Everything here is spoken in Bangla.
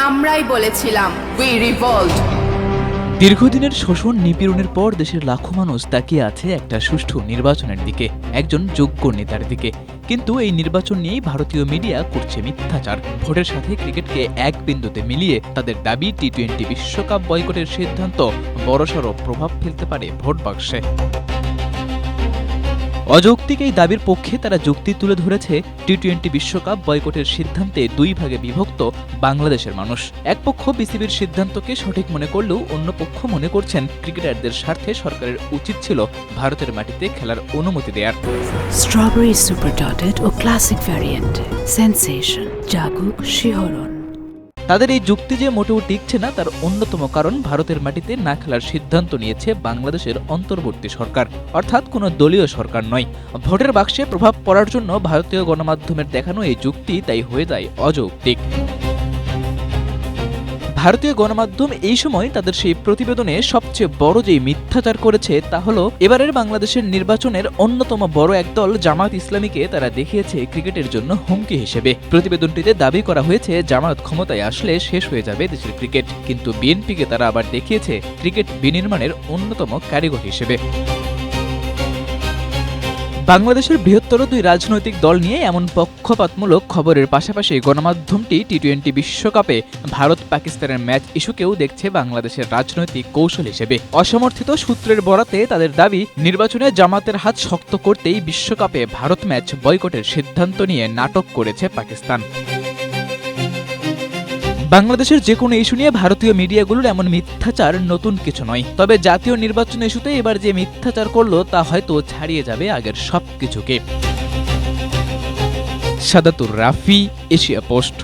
আমরাই বলেছিলাম উই রিভল্ট। দীর্ঘদিনের শোষণ নিপীড়নের পর দেশের লাখো মানুষ তাকিয়ে আছে একটা সুষ্ঠু নির্বাচনের দিকে, একজন যোগ্য নেতার দিকে। কিন্তু এই নির্বাচন নিয়েই ভারতীয় মিডিয়া করছে মিথ্যাচার। ভোটের সাথে ক্রিকেটকে এক বিন্দুতে মিলিয়ে তাদের দাবি টি-20 বিশ্বকাপ বয়কটের সিদ্ধান্ত বড়সড় প্রভাব ফেলতে পারে ভোট বাক্সে। অযৌক্তিক এই দাবির পক্ষে তারা যুক্তি তুলে ধরেছে, টি-20 বিশ্বকাপ বয়কটের সিদ্ধান্তে দুই ভাগে বিভক্ত বাংলাদেশের মানুষ। এক পক্ষ বিসিবির সিদ্ধান্তকে সঠিক মনে করলেও অন্য পক্ষ মনে করছেন ক্রিকেটারদের স্বার্থে সরকারের উচিত ছিল ভারতের মাটিতে খেলার অনুমতি দেয়ার। স্ট্রবেরি সুপার ডটেড ও ক্লাসিক ভ্যারিয়েন্ট সেন্সেশন জাগুক শিহরণ। তাদের এই যুক্তি যে মোটেও টিকছে না তার অন্যতম কারণ, ভারতের মাটিতে না খেলার সিদ্ধান্ত নিয়েছে বাংলাদেশের অন্তর্বর্তী সরকার, অর্থাৎ কোনো দলীয় সরকার নয়। ভোটের বাক্সে প্রভাব পড়ার জন্য ভারতীয় গণমাধ্যমের দেখানো এই যুক্তি তাই হয়ে যায় অযৌক্তিক। ভারতীয় গণমাধ্যম এই সময় তাদের সেই প্রতিবেদনে সবচেয়ে বড় যে মিথ্যাচার করেছে তা হলো, এবারের বাংলাদেশের নির্বাচনের অন্যতম বড় একদল জামাত ইসলামীকে তারা দেখিয়েছে ক্রিকেটের জন্য হুমকি হিসেবে। প্রতিবেদনটিতে দাবি করা হয়েছে জামাত ক্ষমতায় আসলে শেষ হয়ে যাবে দেশের ক্রিকেট, কিন্তু বিএনপিকে তারা আবার দেখিয়েছে ক্রিকেট বিনির্মাণের অন্যতম কারিগর হিসেবে। বাংলাদেশের বৃহত্তর দুই রাজনৈতিক দল নিয়ে এমন পক্ষপাতমূলক খবরের পাশাপাশি গণমাধ্যমটি টি-20 বিশ্বকাপে ভারত পাকিস্তানের ম্যাচ ইস্যুকেও দেখছে বাংলাদেশের রাজনৈতিক কৌশল হিসেবে। অসমর্থিত সূত্রের বরাতে তাদের দাবি, নির্বাচনে জামাতের হাত শক্ত করতেই বিশ্বকাপে ভারত ম্যাচ বয়কটের সিদ্ধান্ত নিয়ে নাটক করেছে পাকিস্তান। বাংলাদেশের যে কোনো ইস্যু নিয়ে ভারতীয় মিডিয়াগুলোর এমন মিথ্যাচার নতুন কিছু নয়, তবে জাতীয় নির্বাচন ইস্যুতে এবার যে মিথ্যাচার করলো তা হয়তো ছাড়িয়ে যাবে আগের সবকিছুকে। সাদাতুর রাফি, এশিয়া পোস্ট।